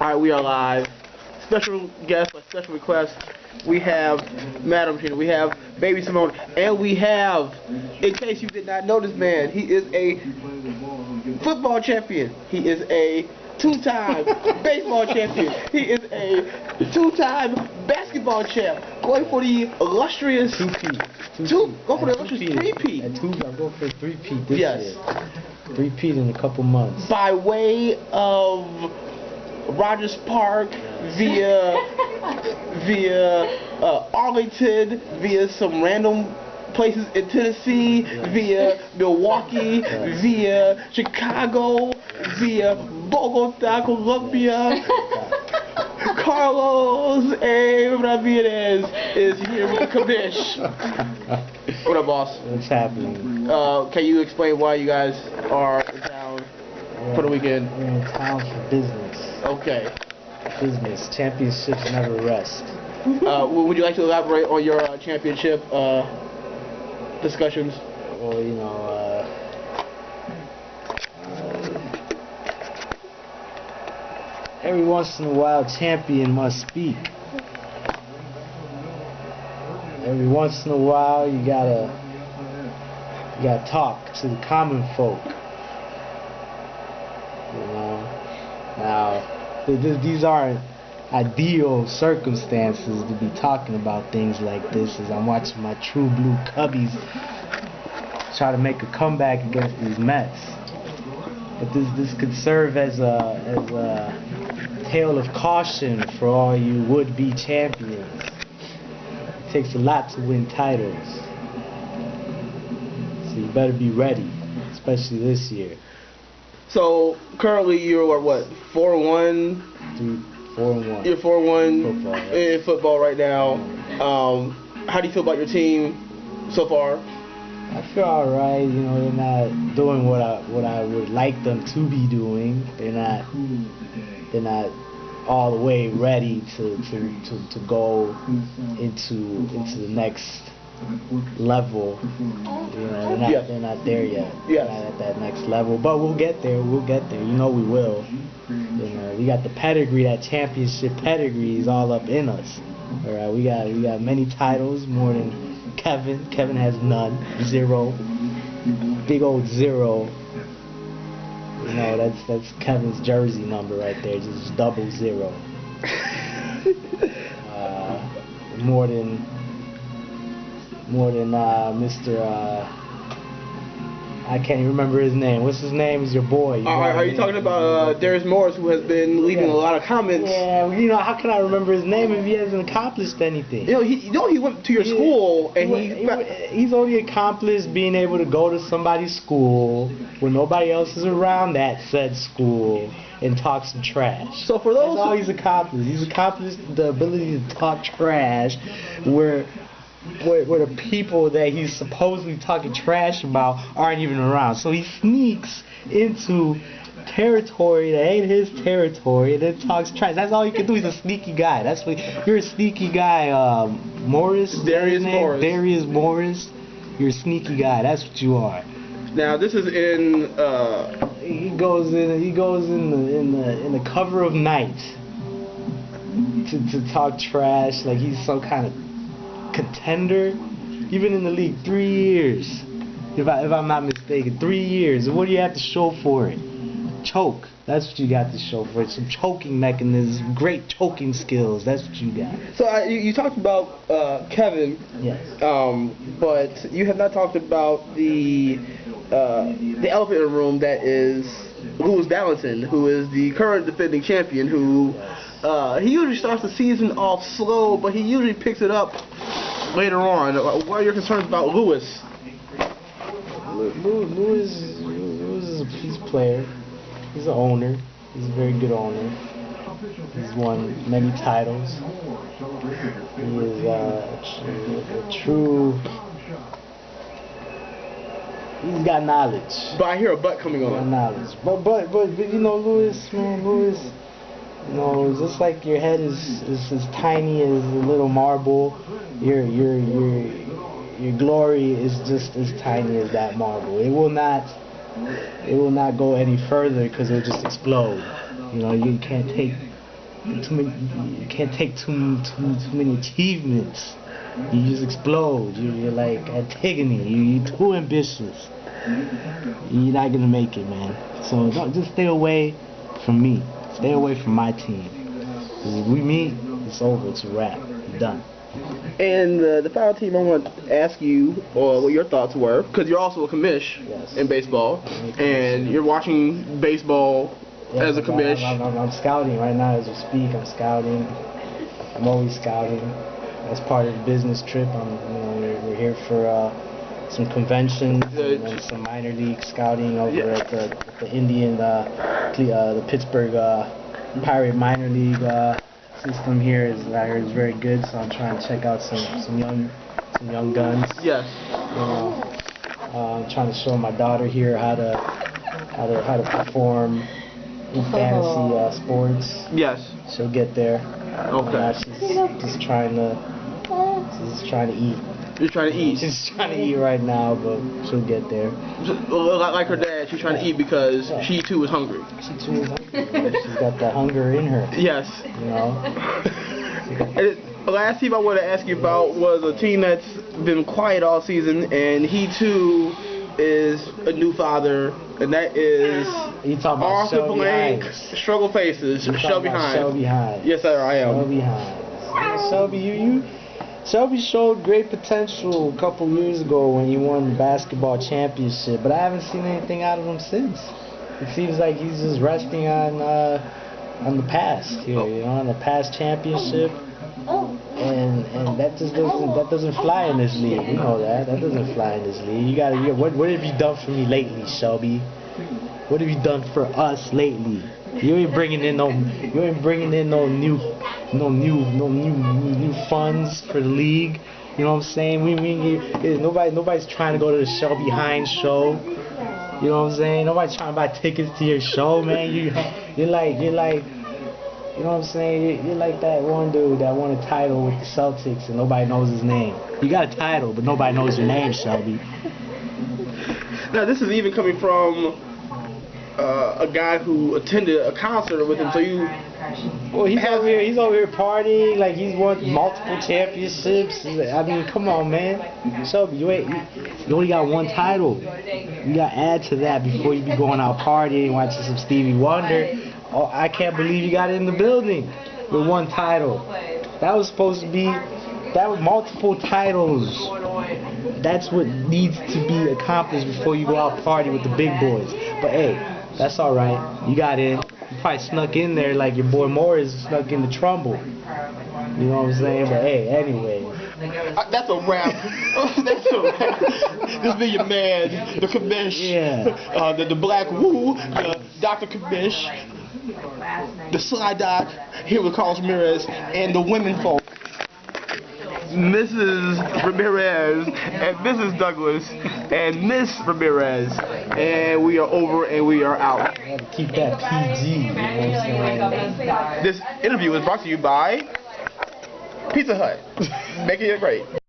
Alright, we are live. Special guest, by special request, we have Madam here, we have Baby Simone, and we have, in case you did not know this man, he is a football champion. He is a two-time baseball champion. He is a two-time basketball champ. Going for the illustrious three-peat. I'm going for a three-peat this year. Three-peat in a couple months. By way of Rogers Park, via Arlington, via some random places in Tennessee, via Milwaukee, via Chicago, via Bogota, Colombia. Carlos Ramirez is here with the Commish. What up, boss? What's happening? Can you explain why you guys are in town for the weekend? We're in town for business. Okay. Business. Championships never rest. Would you like to elaborate on your championship discussions? Well, you know, every once in a while, champion must speak. Every once in a while, you gotta talk to the common folk. You know, now these aren't ideal circumstances to be talking about things like this as I'm watching my true blue Cubbies try to make a comeback against these Mets. But this could serve as a tale of caution for all you would-be champions. It takes a lot to win titles, so you better be ready, especially this year. So currently you're what, 4-1? 4-1. You're 4-1 football, yeah. in football right now. How do you feel about your team so far? I feel alright. You know, they're not doing what I would like them to be doing. They're not all the way ready to go into the next level. You know, they're not there yet. Yes. Not at that next level, but we'll get there. We'll get there. You know we will. You know, we got the pedigree. That championship pedigree is all up in us. All right, we got many titles, more than Kevin. Kevin has none. 0. Big old 0. You know, that's Kevin's jersey number right there, just 00. More than Mr. I can't even remember his name. What's his name? Is your boy? Are you talking about Darius Morris, who has been leaving a lot of comments? Yeah, you know, how can I remember his name if he hasn't accomplished anything? You know, he went to your school, and he's only accomplished being able to go to somebody's school when nobody else is around that said school and talk some trash. So for those, that's all he's accomplished. He's accomplished the ability to talk trash where the people that he's supposedly talking trash about aren't even around. So he sneaks into territory that ain't his territory and then talks trash. That's all he can do. He's a sneaky guy. That's what you're, a sneaky guy. Darius Morris. You're a sneaky guy. That's what you are. Now this is in. He goes in the cover of night to talk trash like he's some kind of contender. Even in the league, 3 years, if I'm not mistaken, 3 years. What do you have to show for it? Choke. That's what you got to show for it. Some choking mechanisms, great choking skills. That's what you got. So you talked about Kevin. Yes. But you have not talked about the elephant in the room that is Lewis Valentin, who is the current defending champion. Who he usually starts the season off slow, but he usually picks it up later on. What are your concerns about Lewis? Lewis is a peace player. He's an owner. He's a very good owner. He's won many titles. He is a true. He's got knowledge. But I hear a butt coming on. Knowledge. But you know, Lewis. You know, just like your head is as tiny as a little marble, your glory is just as tiny as that marble. It will not go any further because it will just explode. You know, you can't take You can't take too many achievements. You just explode. You're like Antigone. You're too ambitious. You're not gonna make it, man. So just stay away from me. Stay away from my team. 'Cause if we meet, it's over. It's a wrap. You're done. And the final team, I want to ask you what your thoughts were, because you're also a commish in baseball, and you're watching baseball as a commish. I'm scouting right now as we speak. I'm scouting. I'm always scouting. That's part of the business trip. We're here for some conventions and some minor league scouting over at the Indian, the Pittsburgh Pirate minor league system here is very good. So I'm trying to check out some young guns. Yes. I'm trying to show my daughter here how to perform in fantasy sports. Yes. She'll get there. Okay. She's just trying to eat. You're trying to eat. She's trying to eat right now, but she'll get there. Like her dad, she's trying to eat because she too is hungry. She too is hungry. She's got that hunger in her. Yes. You know. And the last team I want to ask you about was a team that's been quiet all season, and he too is a new father, and that is Arthur Blank, Struggle Faces, Shelby Hines. Shelby Hines. Yes, sir, I am. Shelby Hines. Shelby, Shelby showed great potential a couple years ago when he won the basketball championship, but I haven't seen anything out of him since. It seems like he's just resting on the past here, on the past championship. And that doesn't fly in this league. You know that doesn't fly in this league. What have you done for me lately, Shelby? What have you done for us lately? You ain't bringing in no new funds for the league. You know what I'm saying? Nobody's trying to go to the Shelby Hines show. You know what I'm saying? Nobody's trying to buy tickets to your show, man. You're like. You know what I'm saying? You're like that one dude that won a title with the Celtics and nobody knows his name. You got a title, but nobody knows your name, Shelby. Now, this is even coming from a guy who attended a concert with him. So he's over here partying like he's won multiple championships. I mean, come on, man. Shelby, you only got one title. You got to add to that before you be going out partying, watching some Stevie Wonder. Oh, I can't believe you got in the building with one title. That was multiple titles. That's what needs to be accomplished before you go out party with the big boys. But hey, that's all right. You got in. You probably snuck in there like your boy Morris snuck in the Trumbull. You know what I'm saying? But hey, anyway. That's a wrap. That's a wrap. This be your man, the Commish. Yeah. The Black Woo, the Dr. Commish, the Sly Doc, here with Carlos Ramirez, and the women folk, Mrs. Ramirez, and Mrs. Douglas, and Miss Ramirez. And we are over and we are out. Keep that PG. You know what I'm saying? This interview is brought to you by Pizza Hut. Making it great.